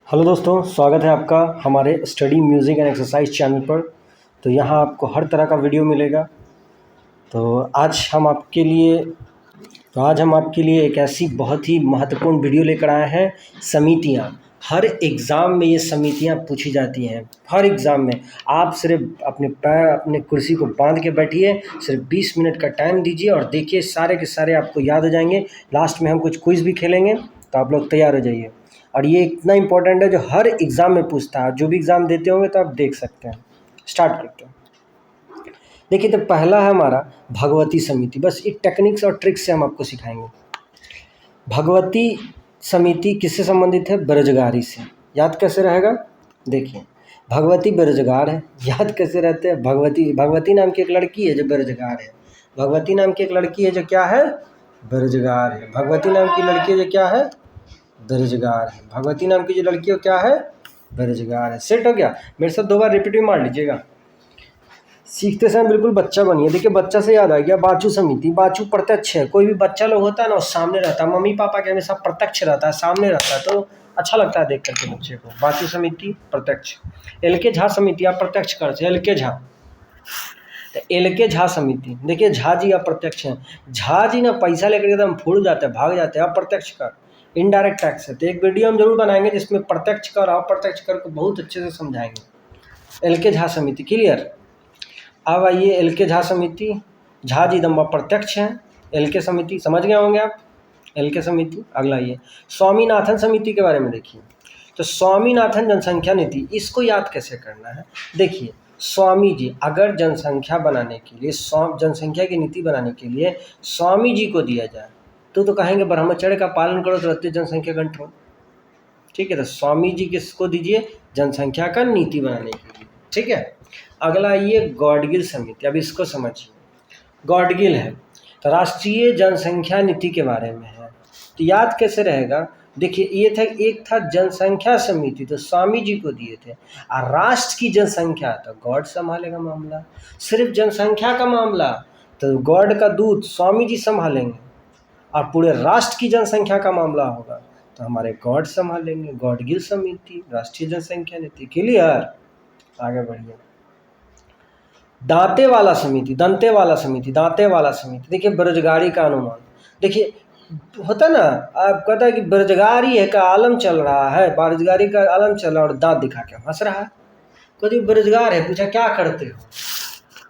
Hello दोस्तों, स्वागत है आपका हमारे study music and exercise channel पर। तो यहाँ आपको हर तरह का वीडियो मिलेगा। तो आज हम आपके लिए एक ऐसी बहुत ही महत्वपूर्ण वीडियो लेकर आए हैं। समितियाँ, हर एग्ज़ाम में ये समितियाँ पूछी जाती हैं। हर एग्ज़ाम में आप सिर्फ अपने पैर अपने कुर्सी को बांध के बैठिए, सिर्फ 20 मिनट का टाइम दीजिए और देखिए सारे के सारे आपको याद हो जाएंगे। लास्ट में हम कुछ क्विज़ भी खेलेंगे, तो आप लोग तैयार हो जाइए। और ये इतना इम्पोर्टेंट है जो हर एग्ज़ाम में पूछता है। जो भी एग्ज़ाम देते होंगे तो आप देख सकते हैं। स्टार्ट करते हैं। देखिए, तो पहला है हमारा भगवती समिति। बस ये टेक्निक्स और ट्रिक्स से हम आपको सिखाएंगे। भगवती समिति किससे संबंधित है? बेरोजगारी से। याद कैसे रहेगा? देखिए, भगवती बेरोजगार है। याद कैसे रहते हैं? भगवती नाम की एक लड़की है जो बेरोजगार है। भगवती नाम की एक लड़की है जो क्या है? बेरोजगार है। भगवती नाम की लड़की है जो क्या है? बेरोजगार है। भगवती नाम की जो लड़की है क्या है? बेरोजगार है। सेट हो गया? मेरे साथ 2 बार रिपीट मार लीजिएगा। सीखते समय बिल्कुल बच्चा बनिए। देखिए, बच्चा से याद आ गया, बाचू समिति। बाचू प्रत्यक्ष है। कोई भी बच्चा लोग होता है ना, वो सामने रहता है। मम्मी पापा के हमेशा प्रत्यक्ष रहता है, सामने रहता है, तो अच्छा लगता है देख करके बच्चे को। बाचू समिति प्रत्यक्ष। एल के झा समिति अप्रत्यक्ष कर से। एल के झा, तो एल के झा समिति। देखिए, झा जी अप्रत्यक्ष हैं। झा जी ना पैसा लेकर एकदम फूल जाते हैं, भाग जाते हैं। अप्रत्यक्ष कर इनडायरेक्ट टैक्स है। तो एक वीडियो हम जरूर बनाएंगे जिसमें प्रत्यक्ष कर और अप्रत्यक्ष कर को बहुत अच्छे से समझाएंगे। एल के झा समिति क्लियर। अब आइए एल के झा समिति। झा जी दम अप्रत्यक्ष हैं। एल के समिति समझ गए होंगे आप। एल के समिति। अगला आइए स्वामीनाथन समिति के बारे में देखिए। तो स्वामीनाथन जनसंख्या नीति, इसको याद कैसे करना है? देखिए, स्वामी जी अगर जनसंख्या बनाने के लिए, जनसंख्या की नीति बनाने के लिए स्वामी जी को दिया जाए तो कहेंगे ब्रह्मचर्य का पालन करो तो रहते जनसंख्या कंट्रोल। ठीक है, तो स्वामी जी किसको दीजिए? जनसंख्या का नीति बनाने के लिए। ठीक है। अगला आइए गॉडगिल समिति। अब इसको समझिए। गॉडगिल है तो राष्ट्रीय जनसंख्या नीति के बारे में है। तो याद कैसे रहेगा? देखिए, ये था, एक था जनसंख्या समिति, तो स्वामी जी को दिए थे। और राष्ट्र की जनसंख्या तो गॉड संभालेगा मामला। सिर्फ जनसंख्या का मामला तो गॉड का दूत स्वामी जी संभालेंगे, और पूरे राष्ट्र की जनसंख्या का मामला होगा तो हमारे गॉड संभालेंगे। गॉडगिल समिति, राष्ट्रीय जनसंख्या नीति क्लियर। आगे बढ़िए। दांतेवाला समिति, दंतेवाला समिति, दांतेवाला समिति। देखिए, बेरोजगारी का अनुमान। देखिए, होता ना, आप कहता है कि बेरोजगारी है का आलम चल रहा है, बेरोजगारी का आलम चल रहा है और दांत दिखा के हंस रहा है। कहते बेरोजगार है, पूछा क्या करते हो?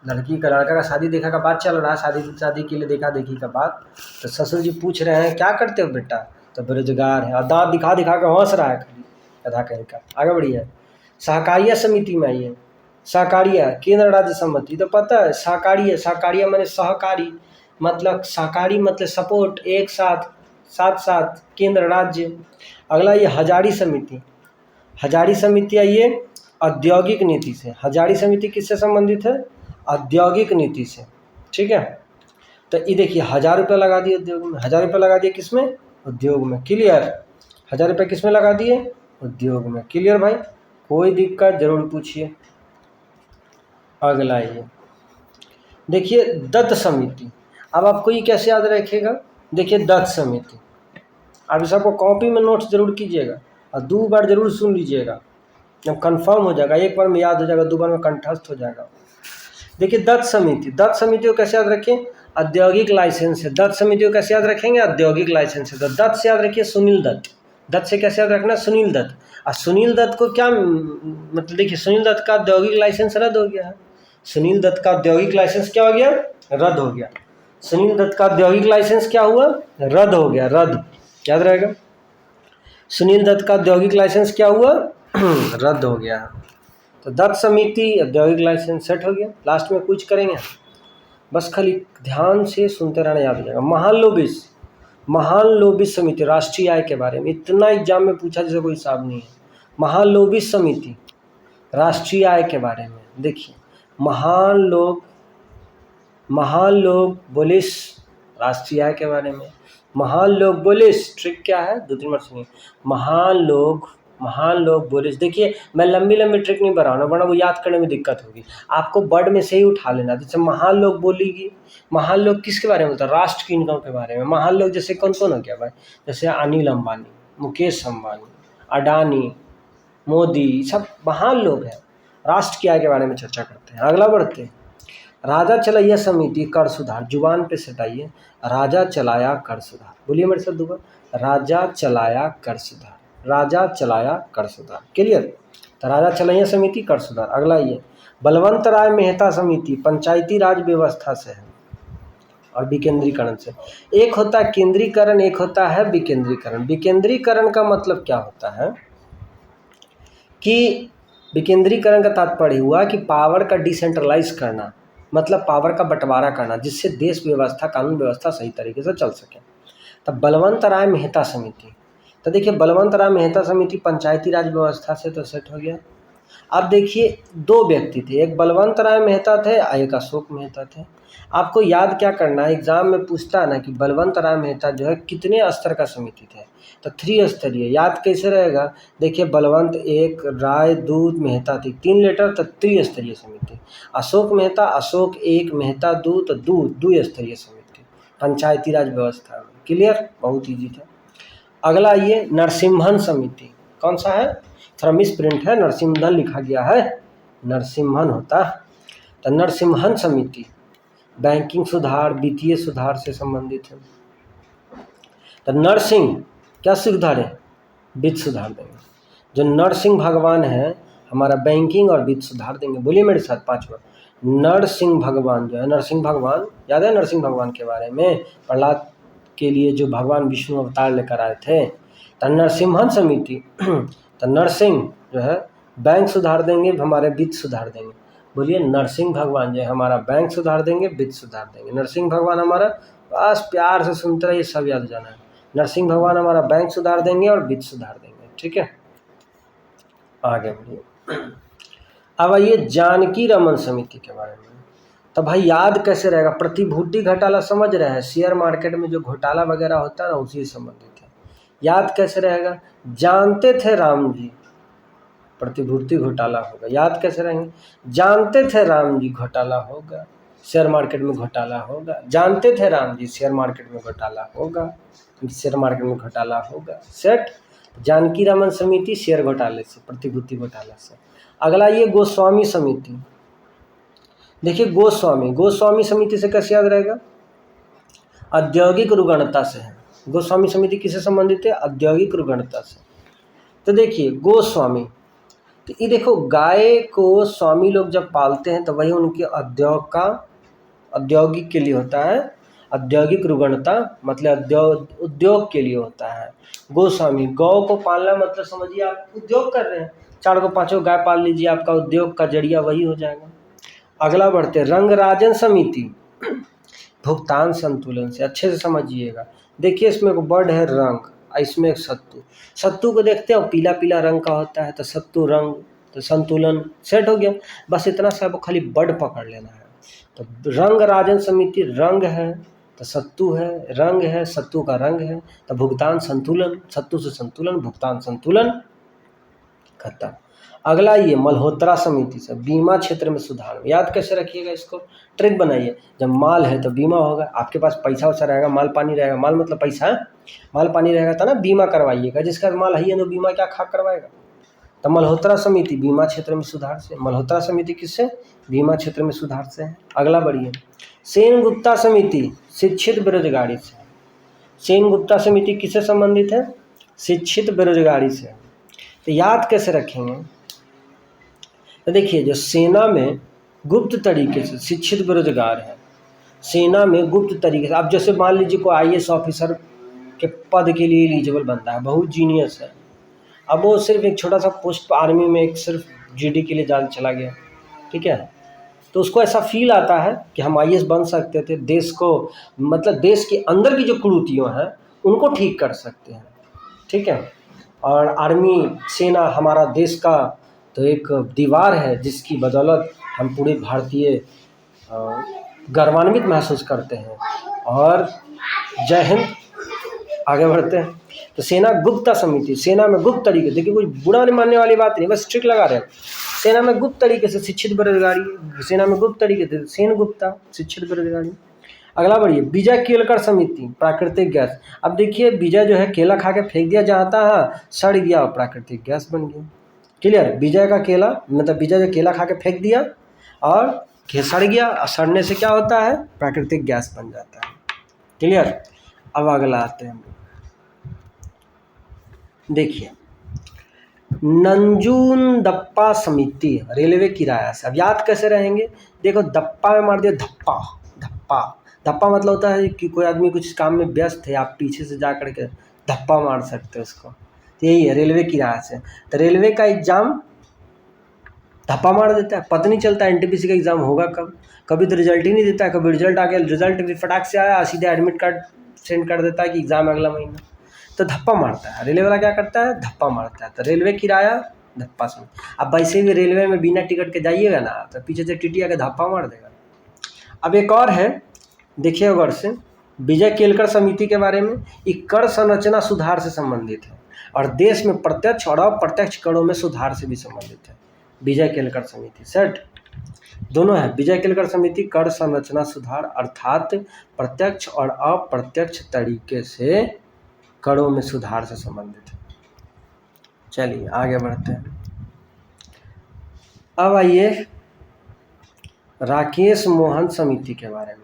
लड़की का लड़का का शादी देखा का बात चल रहा है, शादी के लिए देखा देखी का बात। तो ससुर जी पूछ रहे हैं क्या करते हो बेटा? तो बेरोजगार है, और दांत दिखा दिखा के हंस रहा है खाली कथा कहीं का। आगे बढ़िए। सहकारिया समिति में आइए। सहकारिया केंद्र राज्य सम्मति। तो पता है सहकारिया, सहकारिया माने सहकारी, मतलब सहकारी मतलब सपोर्ट, एक साथ, साथ साथ, केंद्र राज्य। अगला ये हजारी समिति। हजारी समिति आइए औद्योगिक नीति से। हजारी समिति किससे संबंधित है? औद्योगिक नीति से। ठीक है। तो ये देखिए, 1000 रुपये लगा दिए उद्योग में। 1000 रुपये लगा दिए किसमें? उद्योग में। क्लियर। 1000 रुपये किसमें लगा दिए? उद्योग में। क्लियर भाई। कोई दिक्कत जरूर पूछिए। अगला ये देखिए दत्त समिति। अब आपको ये कैसे याद रखेगा? देखिए, दत्त समिति। आप इस आपको कॉपी में नोट्स जरूर कीजिएगा और 2 बार जरूर सुन लीजिएगा, जब कंफर्म हो जाएगा। एक बार में याद हो जाएगा, 2 बार में कंठस्थ हो जाएगा। देखिए, दत्त समिति। दत्त समिति को कैसे याद रखें? औद्योगिक लाइसेंस है। दत्त समिति को कैसे याद रखेंगे? औद्योगिक लाइसेंस है। तो दत्त से याद रखिए सुनील दत्त। दत्त से कैसे याद रखना? सुनील दत्त। और सुनील दत्त को क्या मतलब? देखिए, सुनील दत्त का औद्योगिक लाइसेंस रद्द हो गया है। सुनील दत्त का औद्योगिक लाइसेंस क्या हो गया? रद्द हो गया। सुनील दत्त का औद्योगिक लाइसेंस क्या हुआ? रद्द हो गया। रद्द। याद रहेगा। सुनील दत्त का औद्योगिक लाइसेंस क्या हुआ? रद्द हो गया। तो दत्त समिति, औद्योगिक लाइसेंस सेट हो गया। लास्ट में कुछ करेंगे, बस खाली ध्यान से सुनते रहना, याद हो जाएगा। महालनोबिस समिति, राष्ट्रीय आय के बारे में इतना एग्जाम में पूछा जैसे कोई हिसाब नहीं है। महालनोबिस समिति, राष्ट्रीय आय के बारे में देखिए। महान लोग बोलिस, राष्ट्रीय आय के बारे में। महान लोग बोलिस, ट्रिक क्या है? 2-3 बार सुनिए। महान लोग बोलिस। देखिए, मैं लंबी ट्रिक नहीं बना रहा, वरना वो याद करने में दिक्कत होगी। आपको वर्ड में से ही उठा लेना। जैसे महान लोग बोलेगी, महान लोग किसके बारे में होता है? राष्ट्र की इनकम के बारे में। महान लोग जैसे कौन कौन हो गया भाई? जैसे अनिल अंबानी, मुकेश अंबानी, अडानी, मोदी, सब महान लोग हैं, राष्ट्र की आय के बारे में चर्चा करते हैं। अगला बढ़ते हैं। राजा चलैया समिति कर सुधार, जुबान पे सटाइए, राजा चलाया कर सुधार। बोलिए मेरे साथ दोबारा, राजा चलाया कर सुधार, राजा चलाया कर सुधार। क्लियर? तो राजा चलैया समिति कर सुधार। अगला ये बलवंत राय मेहता समिति पंचायती राज व्यवस्था से है और विकेंद्रीकरण से। एक होता है केंद्रीकरण, एक होता है विकेंद्रीकरण। विकेंद्रीकरण का मतलब क्या होता है कि विकेंद्रीकरण का तात्पर्य हुआ कि पावर का डिसेंट्रलाइज करना, मतलब पावर का बंटवारा करना, जिससे देश व्यवस्था, कानून व्यवस्था सही तरीके से चल सके। तब बलवंत राय मेहता समिति, तो देखिए बलवंत राय मेहता समिति पंचायती राज व्यवस्था से तो सेट हो गया। अब देखिए दो व्यक्ति थे, एक बलवंत राय मेहता थे और एक अशोक मेहता थे। आपको याद क्या करना है, एग्जाम में पूछता है ना कि बलवंत राय मेहता जो है कितने स्तर का समिति थे, तो 3 स्तरीय। याद कैसे रहेगा, देखिए बलवंत 1, राय 2, मेहता 3, 3 लेटर तो त्रिस्तरीय समिति। अशोक मेहता, अशोक 1, मेहता 2 तो 2 स्तरीय समिति पंचायती राज व्यवस्था में। क्लियर? बहुत ईजी था। अगला ये नरसिम्हन समिति, कौन सा है, थोड़ा मिस प्रिंट है, नरसिम्हन लिखा गया है, नरसिम्हन होता। तो नरसिम्हन समिति बैंकिंग सुधार, वित्तीय सुधार से संबंधित है। तो नरसिंह क्या सुधार है, वित्त सुधार देंगे। जो नरसिंह भगवान है हमारा बैंकिंग और वित्त सुधार देंगे। बोलिए मेरे साथ 5 बार, नरसिंह भगवान जो है, नरसिंह भगवान याद है, नरसिंह भगवान के बारे में, प्रहलाद के लिए जो भगवान विष्णु अवतार लेकर आए थे। तो नरसिम्हन समिति तो नरसिंह जो है बैंक सुधार देंगे, हमारे वित्त सुधार देंगे। बोलिए नरसिंह भगवान जो है हमारा बैंक सुधार देंगे, वित्त सुधार देंगे। नरसिंह भगवान हमारा, बस प्यार से सुनते रहिए, सब याद जाना है। नरसिंह भगवान हमारा बैंक सुधार देंगे और वित्त सुधार देंगे। ठीक है, आगे बढ़िए। अब आइए जानकी रमन समिति के बारे में। तो भाई याद कैसे रहेगा, प्रतिभूति घोटाला समझ रहे हैं, शेयर मार्केट में जो घोटाला वगैरह होता है ना, उसी से संबंधित है। याद कैसे रहेगा, जानते थे राम जी प्रतिभूति घोटाला होगा, याद कैसे रहेंगे, जानते थे राम जी घोटाला होगा, शेयर मार्केट में घोटाला होगा, जानते थे राम जी शेयर मार्केट में घोटाला होगा, शेयर मार्केट में घोटाला होगा। सेट, जानकी रमन समिति शेयर घोटाले से, प्रतिभूति घोटाला से। अगला ये गोस्वामी समिति, देखिए गोस्वामी समिति से कैसे याद रहेगा, औद्योगिक रुगणता से है। गोस्वामी समिति किससे संबंधित है, औद्योगिक रुगणता से। तो देखिए गोस्वामी, तो ये देखो गाय को स्वामी लोग जब पालते हैं तो वही उनके औद्योगिक के लिए होता है। औद्योगिक रुगणता मतलब उद्योग के लिए होता है। गोस्वामी, गौ को पालना मतलब समझिए आप उद्योग कर रहे हैं, 4 को 5 गाय पाल लीजिए, आपका उद्योग का जरिया वही हो जाएगा। अगला बढ़ते रंगराजन समिति, भुगतान संतुलन से। अच्छे से समझिएगा, देखिए इसमें एक वर्ड है रंग, इसमें एक सत्तू, सत्तू को देखते हो पीला पीला रंग का होता है, तो सत्तू रंग, तो संतुलन सेट हो गया। बस इतना सा आपको खाली वर्ड पकड़ लेना है। तो रंग राजन समिति, रंग है तो सत्तू है, रंग है सत्तू का रंग है, तो भुगतान संतुलन, सत्तू से संतुलन, भुगतान संतुलन, खत्म। अगला ये मल्होत्रा समिति से बीमा क्षेत्र में सुधार। याद कैसे रखिएगा इसको, ट्रिक बनाइए। जब माल है तो बीमा होगा, आपके पास पैसा वैसा रहेगा, माल पानी रहेगा, माल मतलब पैसा है, माल पानी रहेगा तो ना बीमा करवाइएगा, जिसका माल है तो बीमा क्या खा करवाएगा। तो मल्होत्रा समिति बीमा क्षेत्र में सुधार से, मल्होत्रा समिति किससे, बीमा क्षेत्र में सुधार से है। अगला बढ़िए, सेन गुप्ता समिति शिक्षित बेरोजगारी से। सेन गुप्ता समिति किससे संबंधित है, शिक्षित बेरोजगारी से। तो याद कैसे रखेंगे, तो देखिए जो सेना में गुप्त तरीके से शिक्षित बेरोजगार है, सेना में गुप्त तरीके से, अब जैसे मान लीजिए कोई IAS ऑफिसर के पद के लिए एलिजिबल बनता है, बहुत जीनियस है, अब वो सिर्फ एक छोटा सा पोस्ट आर्मी में एक सिर्फ GD के लिए चला गया, ठीक है, तो उसको ऐसा फील आता है कि हम IAS बन सकते थे, देश को मतलब देश के अंदर की जो कुरीतियाँ हैं उनको ठीक कर सकते हैं, ठीक है। और आर्मी सेना हमारा देश का तो एक दीवार है जिसकी बदौलत हम पूरे भारतीय गर्वान्वित महसूस करते हैं। और जय हिंद, आगे बढ़ते हैं। तो सेना गुप्ता समिति, सेना में गुप्त तरीके, देखिए कोई बुरा नहीं मानने वाली बात नहीं, बस ट्रिक लगा रहे हैं। सेना में गुप्त तरीके से शिक्षित बेरोजगारी, सेना में गुप्त तरीके से सेन गुप्ता शिक्षित बेरोजगारी। अगला बढ़िए, विजय केलकर समिति प्राकृतिक गैस। अब देखिए विजय जो है केला खा के फेंक दिया, जहाँ तहाँ सड़ गया और प्राकृतिक गैस बन गया, क्लियर। विजय का केला मतलब विजय जो केला खा के फेंक दिया और सड़ गया, और सड़ने से क्या होता है, प्राकृतिक गैस बन जाता है। क्लियर। अब अगला आते हैं हम लोग, देखिए नंजूनदप्पा समिति रेलवे किराया से। अब याद कैसे रहेंगे, देखो दप्पा में मार दिया धप्पा, धप्पा धप्पा मतलब होता है कि कोई आदमी कुछ काम में व्यस्त है, आप पीछे से जा करके धप्पा मार सकते हो उसको, तो यही है रेलवे किराया से। तो रेलवे का एग्जाम धप्पा मार देता है, पता नहीं चलता एनटीपीसी का एग्जाम होगा कब, कभी तो रिजल्ट ही नहीं देता है, कभी रिजल्ट आ गया, रिजल्ट भी फटाक से आया सीधे एडमिट कार्ड सेंड कर देता है कि एग्जाम अगला महीना, तो धप्पा मारता है। रेलवे वाला क्या करता है, धप्पा मारता है। तो रेलवे किराया धप्पा से। अब वैसे भी रेलवे में बिना टिकट के जाइएगा ना तो पीछे से टीटी आके धप्पा मार देगा। अब एक और है, देखिए गौर से, विजय केलकर समिति के बारे में, ये कर संरचना सुधार से संबंधित है और देश में प्रत्यक्ष और अप्रत्यक्ष करों में सुधार से भी संबंधित है। विजय केलकर समिति सेट दोनों है। विजय केलकर समिति कर संरचना सुधार अर्थात प्रत्यक्ष और अप्रत्यक्ष तरीके से करों में सुधार से संबंधित है। चलिए आगे बढ़ते हैं। अब आइए राकेश मोहन समिति के बारे में।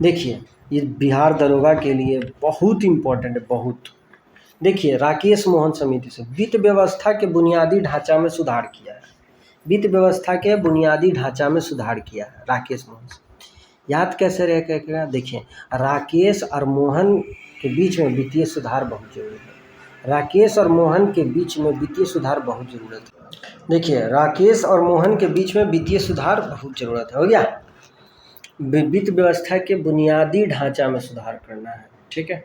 देखिए ये बिहार दरोगा के लिए बहुत इम्पोर्टेंट है, बहुत। देखिए राकेश मोहन समिति से वित्त व्यवस्था के बुनियादी ढांचा में सुधार किया है, वित्त व्यवस्था के बुनियादी ढांचा में सुधार किया है राकेश मोहन से। याद कैसे रहेगा, देखिए राकेश और मोहन के बीच में वित्तीय सुधार बहुत जरूरी है। राकेश और मोहन के बीच में वित्तीय सुधार बहुत ज़रूरत है। देखिए राकेश और मोहन के बीच में वित्तीय सुधार बहुत ज़रूरत है। हो गया, वित्त व्यवस्था के बुनियादी ढांचा में सुधार करना है, ठीक है।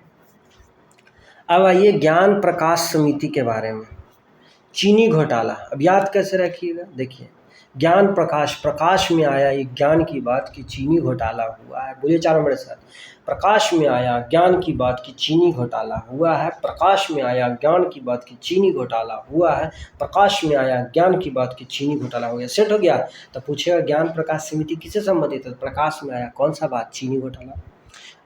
अब आइए ज्ञान प्रकाश समिति के बारे में, चीनी घोटाला। अब याद कैसे रखिएगा, देखिए ज्ञान प्रकाश, प्रकाश में आया ये ज्ञान की बात कि चीनी घोटाला हुआ है। बोलिए चारों मेरे साथ, प्रकाश में आया ज्ञान की बात कि चीनी घोटाला हुआ है। प्रकाश में आया ज्ञान की बात कि चीनी घोटाला हुआ है। प्रकाश में आया ज्ञान की बात कि चीनी घोटाला हो गया। सेट हो गया। तो पूछेगा ज्ञान प्रकाश समिति किससे संबंधित है, प्रकाश में आया कौन सा बात, चीनी घोटाला।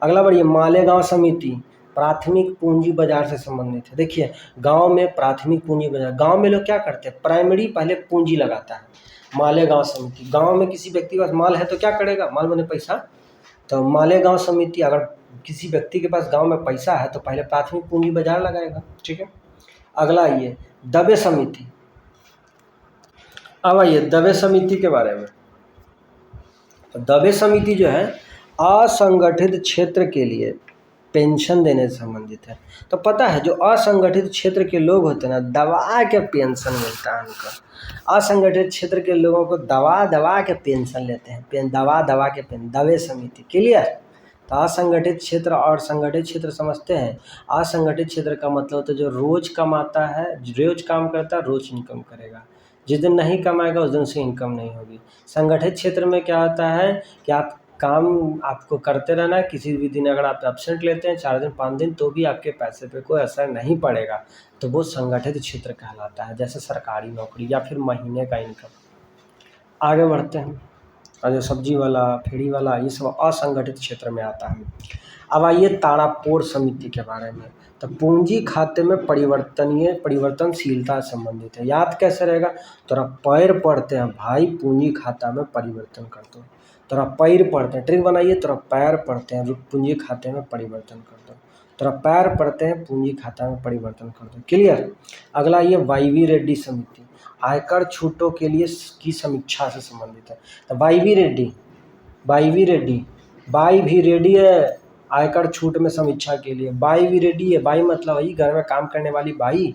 अगला बढ़िए मालेगांव समिति, प्राथमिक पूंजी बाजार से संबंधित है। देखिए गांव में प्राथमिक पूंजी बाजार, गांव में लोग क्या करते हैं, प्राइमरी पहले पूंजी लगाता है। मालेगांव समिति, गांव में किसी व्यक्ति के पास माल है तो क्या करेगा, माल बने पैसा, तो मालेगांव समिति अगर किसी व्यक्ति के पास गांव में पैसा है तो पहले प्राथमिक पूंजी बाजार लगाएगा, ठीक है। अगला आइए दबे समिति। अब आइए दबे समिति के बारे में। तो दबे समिति जो है असंगठित क्षेत्र के लिए पेंशन देने से संबंधित है। तो पता है जो असंगठित क्षेत्र के लोग होते हैं ना, दबा के पेंशन मिलता है उनको। असंगठित क्षेत्र के लोगों को दबा दबा के पेंशन लेते हैं, दबा दबा के दबे समिति। क्लियर। तो असंगठित क्षेत्र और संगठित क्षेत्र समझते हैं। असंगठित क्षेत्र का मतलब होता है जो रोज कमाता है, रोज काम करता है, रोज इनकम करेगा। जिस दिन नहीं कमाएगा उस दिन से इनकम नहीं होगी। संगठित क्षेत्र में क्या होता है कि आप काम आपको करते रहना है, किसी भी दिन अगर आप एब्सेंट लेते हैं 4 दिन 5 दिन तो भी आपके पैसे पे कोई असर नहीं पड़ेगा, तो वो संगठित क्षेत्र कहलाता है, जैसे सरकारी नौकरी या फिर महीने का इनकम। आगे बढ़ते हैं। और जो सब्जी वाला, फेरी वाला, ये सब असंगठित क्षेत्र में आता है। अब आइए ताड़ापोड़ समिति के बारे में। तो पूंजी खाते में परिवर्तनशीलता संबंधित है। याद कैसे रहेगा, तोरा पैर पड़ते हैं भाई पूंजी खाता में परिवर्तन कर दो। तोरा पैर पड़ते हैं, ट्रिक बनाइए, तोरा पैर पड़ते हैं पूंजी खाते में परिवर्तन कर दो। तोरा पैर पड़ते हैं पूंजी खाता में परिवर्तन कर दो। क्लियर। अगला ये वाईवी रेड्डी समिति, आयकर छूटों के लिए की समीक्षा से संबंधित है। तो वाई भी रेड्डी, बाई भी रेडी है आयकर छूट में समीक्षा के लिए। बाई भी रेडी है, बाई मतलब वही घर में काम करने वाली बाई,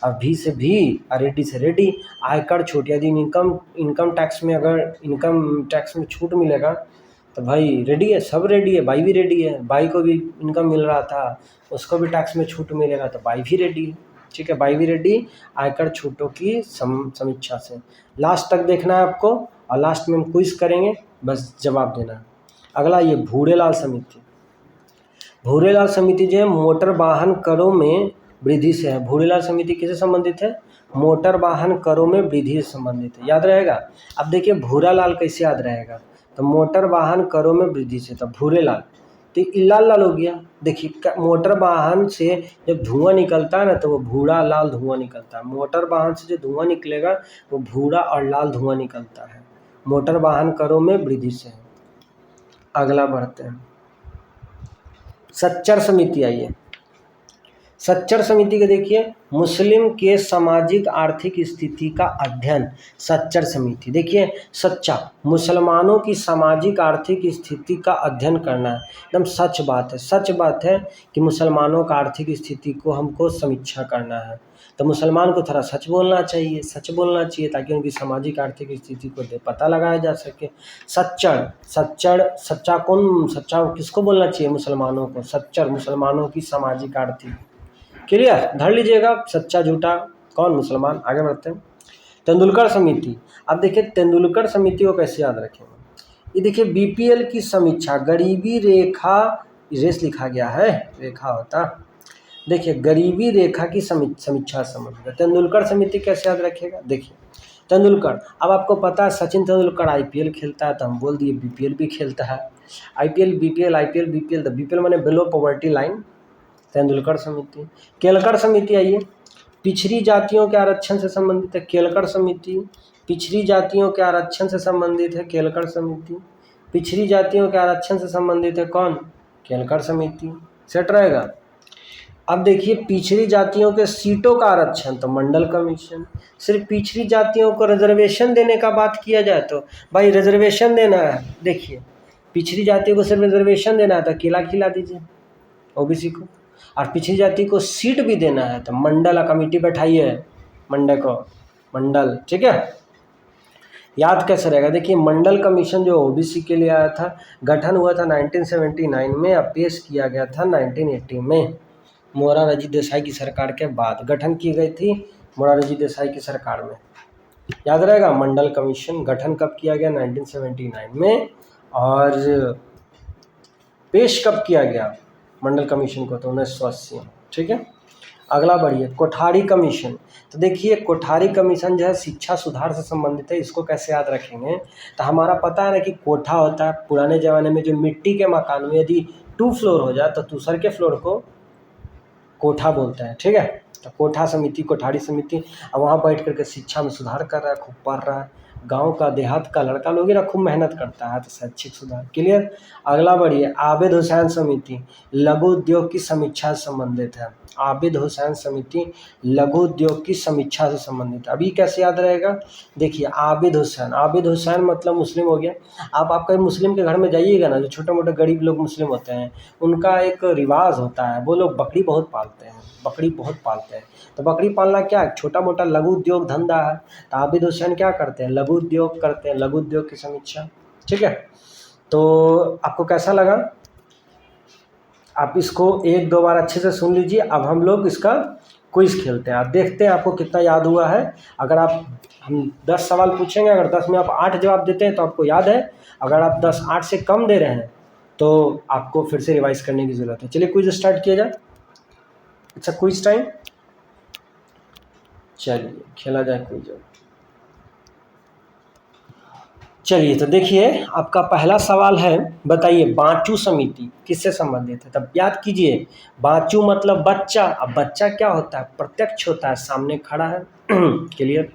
और भी से भी और रेडी से रेडी। आयकर छूट, यदि इनकम टैक्स में अगर इनकम टैक्स में छूट मिलेगा तो भाई रेडी है, सब रेडी है, बाई भी रेडी है। बाई को भी इनकम मिल रहा था, उसको भी टैक्स में छूट मिलेगा तो बाई भी रेडी है, ठीक है। बाई भी रेडी आयकर छूटों की समीक्षा से। लास्ट तक देखना है आपको, और लास्ट में हम क्विज करेंगे, बस जवाब देना है। अगला ये भूरेलाल समिति। भूरेलाल समिति जो है मोटर वाहन करों में वृद्धि से है। भूरेलाल समिति किससे संबंधित है, मोटर वाहन करों में वृद्धि से संबंधित है। याद रहेगा। अब देखिए भूरालाल कैसे याद रहेगा, तो मोटर वाहन करों में वृद्धि से, तो भूरेलाल तो ये लाल लाल हो गया। देखिए मोटर वाहन से जब धुआं निकलता है ना तो वो भूरा लाल धुआं निकलता है। मोटर वाहन से जो धुआं निकलेगा वो भूरा और लाल धुआं निकलता है। मोटर वाहन करों में वृद्धि से है। अगला बढ़ते हैं, सच्चर समिति। आइए सच्चर समिति के देखिए, मुस्लिम के सामाजिक आर्थिक स्थिति का अध्ययन। सच्चर समिति देखिए, सच्चा मुसलमानों की सामाजिक आर्थिक स्थिति का अध्ययन करना है। एकदम सच बात है, सच बात है कि मुसलमानों का आर्थिक स्थिति को हमको समीक्षा करना है। तो मुसलमान को थोड़ा सच बोलना चाहिए, सच बोलना चाहिए ताकि उनकी सामाजिक आर्थिक स्थिति को पता लगाया जा सके। सच्चर सच्चर सच्चा कौन, सच्चा किसको बोलना चाहिए? मुसलमानों को। सच्चर मुसलमानों की सामाजिक आर्थिक। क्लियर, धर लीजिएगा, सच्चा झूठा कौन? मुसलमान। आगे बढ़ते हैं, तेंदुलकर समिति। अब देखिए तेंदुलकर समिति को कैसे याद रखेंगे। ये देखिए बीपीएल की समीक्षा, गरीबी रेखा, रेस लिखा गया है, रेखा होता। देखिए गरीबी रेखा की समीक्षा संबंधित तेंदुलकर समिति कैसे याद रखेगा। देखिए तेंदुलकर, अब आपको पता है सचिन तेंदुलकर आईपीएल खेलता है तो हम बोल दिए बीपीएल भी खेलता है। आईपीएल बीपीएल आईपीएल बीपीएल, तो बीपीएल माने बिलो पॉवर्टी लाइन। तेंदुलकर समिति। केलकर समिति। आइए, पिछड़ी जातियों के आरक्षण से संबंधित है केलकर समिति। पिछड़ी जातियों के आरक्षण से संबंधित है केलकर समिति। पिछड़ी जातियों के आरक्षण से संबंधित है कौन? केलकर समिति। सेट रहेगा। अब देखिए पिछड़ी जातियों के सीटों का आरक्षण तो मंडल कमीशन। सिर्फ पिछड़ी जातियों को रिजर्वेशन देने का बात किया जाए तो भाई रिजर्वेशन देना है, देखिए पिछड़ी जातियों को सिर्फ रिजर्वेशन देना है तो केला खिला दीजिए ओबीसी को। और पिछड़ी जाति को सीट भी देना है तो मंडल कमेटी बैठाइए, मंडल को, मंडल। ठीक है, याद कैसे रहेगा। देखिए मंडल कमीशन जो ओबीसी के लिए आया था, गठन हुआ था 1979 में, अब पेश किया गया था 1980 में, मोरारजी देसाई की सरकार के बाद गठन की गई थी, मोरारजी देसाई की सरकार में। याद रहेगा, मंडल कमीशन गठन कब किया गया? 1979 में। और पेश कब किया गया मंडल कमीशन को? तो 1980। ठीक है, अगला बढ़िए, कोठारी कमीशन। तो देखिए कोठारी कमीशन जो है शिक्षा सुधार से संबंधित है। इसको कैसे याद रखेंगे? तो हमारा पता है ना कि कोठा होता है, पुराने ज़माने में जो मिट्टी के मकान में यदि 2 फ्लोर हो जाए तो दूसरे के फ्लोर को कोठा बोलते हैं। ठीक है, तो कोठा समिति, कोठारी समिति, अब वहाँ बैठ करके शिक्षा में सुधार कर रहा है, खूब पढ़ रहा है। गांव का देहात का लड़का लोग ही ना खूब मेहनत करता है तो शैक्षिक सुधार। क्लियर, अगला बढ़िए, आबिद हुसैन समिति, लघु उद्योग की समीक्षा से संबंधित है। आबिद हुसैन समिति लघु उद्योग की समीक्षा से संबंधित है। अभी कैसे याद रहेगा? देखिए आबिद हुसैन, आबिद हुसैन मतलब मुस्लिम हो गया। आप कहीं मुस्लिम के घर में जाइएगा ना, जो छोटे मोटे गरीब लोग मुस्लिम होते हैं, उनका एक रिवाज होता है, वो लोग बकरी बहुत पालते हैं, बकरी बहुत पालते हैं। तो बकरी पालना क्या छोटा मोटा लघु उद्योग धंधा है। तो आबिद हुसैन क्या करते हैं? लघु उद्योग करते हैं, लघु उद्योग की समीक्षा। ठीक है, तो आपको कैसा लगा? आप इसको 1-2 बार अच्छे से सुन लीजिए। अब हम लोग इसका क्विज खेलते हैं, आप देखते हैं आपको कितना याद हुआ है। अगर आप, हम 10 सवाल पूछेंगे, अगर 10 में आप 8 जवाब देते हैं तो आपको याद है। अगर आप 8 से कम दे रहे हैं तो आपको फिर से रिवाइज करने की ज़रूरत है। चलिए क्विज स्टार्ट किया जाए। अच्छा क्विज टाइम, चलिए खेला जाए क्विज। चलिए तो देखिए आपका पहला सवाल है, बताइए बांचू समिति किससे संबंधित है? तब याद कीजिए, बांचू मतलब बच्चा। अब बच्चा क्या होता है? प्रत्यक्ष होता है, सामने खड़ा है। क्लियर,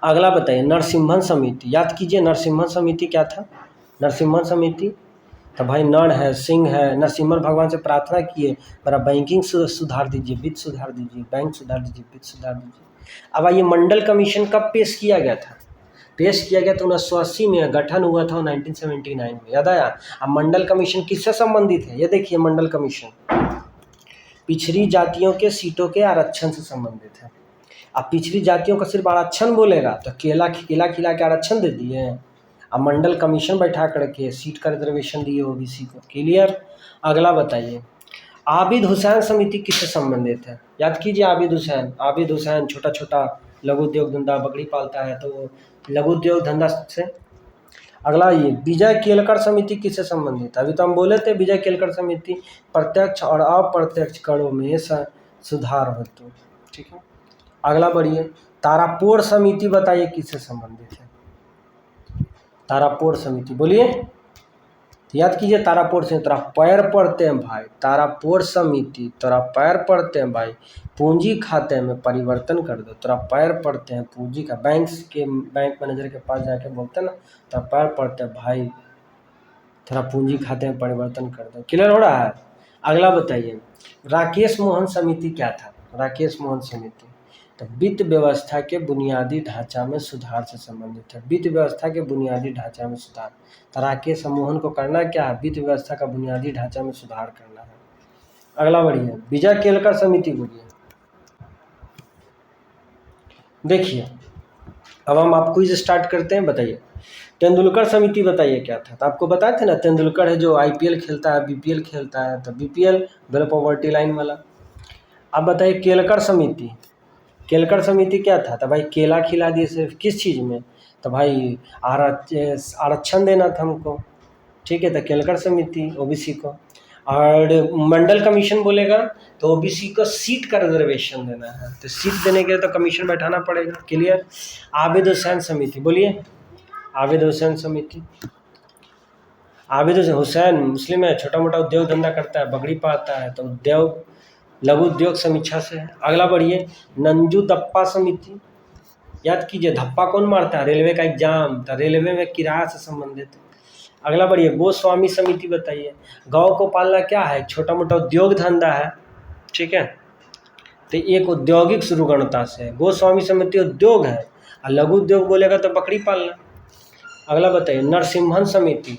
अगला बताइए नरसिम्हन समिति। याद कीजिए नरसिम्हन समिति क्या था? नरसिम्हन समिति तो भाई नर है, सिंह है, नरसिम्हन भगवान से प्रार्थना किए, मेरा बैंकिंग सुधार दीजिए, वित्त सुधार दीजिए, बैंक सुधार दीजिए, वित्त सुधार दीजिए। अब आइए मंडल कमीशन कब पेश किया गया था? पेश किया गया था 1980 में, गठन हुआ था 1979 में। याद आया? अब मंडल कमीशन किससे संबंधित है? ये देखिए मंडल कमीशन पिछड़ी जातियों के सीटों के आरक्षण से संबंधित है। अब पिछड़ी जातियों का सिर्फ आरक्षण बोलेगा तो केला खिला के आरक्षण दे दिए। अब मंडल कमीशन बैठा करके सीट का रिजर्वेशन दिए ओबीसी को। क्लियर, अगला बताइए आबिद हुसैन समिति किससे संबंधित है? याद कीजिए आबिद हुसैन, आबिद हुसैन छोटा छोटा लघु उद्योग धंधा, बकरी पालता है तो लघु उद्योग धंधा से। अगला ये विजय केलकर समिति किससे संबंधित है? अभी तो हम बोले थे विजय केलकर समिति प्रत्यक्ष और अप्रत्यक्ष करों में सुधार हेतु। ठीक है, अगला बढ़िए तारापोर समिति, बताइए किससे संबंधित है? तारापोर समिति बोलिए, तो याद कीजिए तारापुर से तेरा पैर पड़ते हैं भाई, तारापुर समिति तेरा पैर पड़ते हैं भाई, पूंजी खाते में परिवर्तन कर दो, तेरा पैर पड़ते हैं पूंजी का। बैंक मैनेजर के पास जाके बोलते हैं ना, तेरा पैर पड़ते हैं भाई, तेरा पूंजी खाते में परिवर्तन कर दो। क्लियर हो रहा है? अगला बताइए, राकेश मोहन समिति क्या था? राकेश मोहन समिति तो वित्त व्यवस्था के बुनियादी ढांचा में सुधार से संबंधित है। वित्त व्यवस्था के बुनियादी ढांचा में सुधार, तो राकेश मोहन को करना क्या है? वित्त व्यवस्था का बुनियादी ढांचा में सुधार करना है। अगला बढ़िए, विजय केलकर समिति बोलिए। देखिए अब हम आप क्विज स्टार्ट करते हैं। बताइए तेंदुलकर समिति बताइए क्या था? तो आपको बताए थे ना, तेंदुलकर है जो आईपीएल खेलता है, बीपीएल खेलता है, तो बीपीएल बिलो पॉवर्टी लाइन वाला। अब बताइए केलकर समिति, केलकर समिति क्या था? तो भाई केला खिला दिए सिर्फ, किस चीज़ में? तो भाई आरक्षण देना था हमको, ठीक है, तो केलकर समिति ओबीसी को। और मंडल कमीशन बोलेगा तो ओबीसी को सीट का रिजर्वेशन देना है, तो सीट देने के लिए तो कमीशन बैठाना पड़ेगा। क्लियर? आबिद हुसैन समिति बोलिए। आबिद हुसैन समिति, आबिद हुसैन मुस्लिम है, छोटा मोटा उद्योग धंधा करता है, बकरी पालता है, तो उद्योग लघु उद्योग समीक्षा से है। अगला बढ़िए, नंजू दप्पा समिति, याद कीजिए धप्पा कौन मारता है? रेलवे का एग्जाम, तो रेलवे में किराया से संबंधित है। अगला बढ़िए, गोस्वामी समिति बताइए। गौ को पालना क्या है? छोटा मोटा उद्योग धंधा है, ठीक है, तो एक औद्योगिक शुरुगणता से गोस्वामी समिति उद्योग है, और लघु उद्योग बोलेगा तो बकरी पालना। अगला बताइए, नरसिम्हन समिति,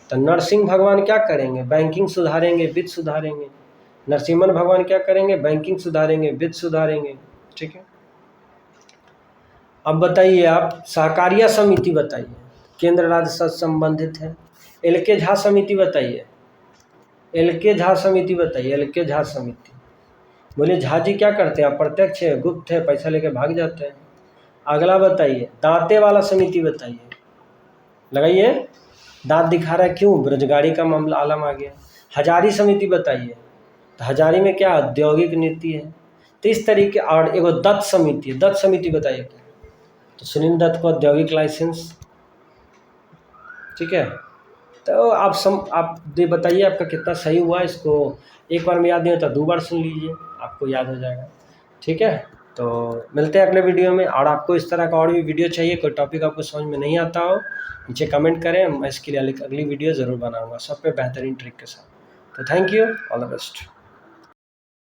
तो नरसिंह भगवान क्या करेंगे? बैंकिंग सुधारेंगे, वित्त सुधारेंगे। नरसिम्हन भगवान क्या करेंगे? बैंकिंग सुधारेंगे, वित्त सुधारेंगे, ठीक है। अब बताइए आप सहकारिया समिति बताइए, केंद्र राज्य से संबंधित है। एल.के. झा समिति बताइए, एल.के. झा समिति बताइए, एल.के. झा समिति बोले झा जी क्या करते हैं? अप्रत्यक्ष है, गुप्त है, पैसा लेके भाग जाते हैं। अगला बताइए, दांते वाला समिति बताइए, लगाइए, दांत दिखा रहा है क्यों? बेरोजगारी का मामला आलम आ गया। हजारी समिति बताइए, तो हजारी में क्या औद्योगिक नीति है, तो इस तरीके। और एगो दत्त समिति, दत्त समिति बताइए क्या? तो सुनील दत्त को औद्योगिक लाइसेंस, ठीक है। तो आप बताइए आपका कितना सही हुआ। इसको एक बार में याद नहीं होता, 2 बार सुन लीजिए, आपको याद हो जाएगा, ठीक है। तो मिलते हैं अगले वीडियो में। और आपको इस तरह का और भी वीडियो चाहिए, कोई टॉपिक आपको समझ में नहीं आता हो, नीचे कमेंट करें, मैं इसके लिए अगली वीडियो ज़रूर बनाऊंगा सब पे बेहतरीन ट्रिक के साथ। तो thank you, all the best.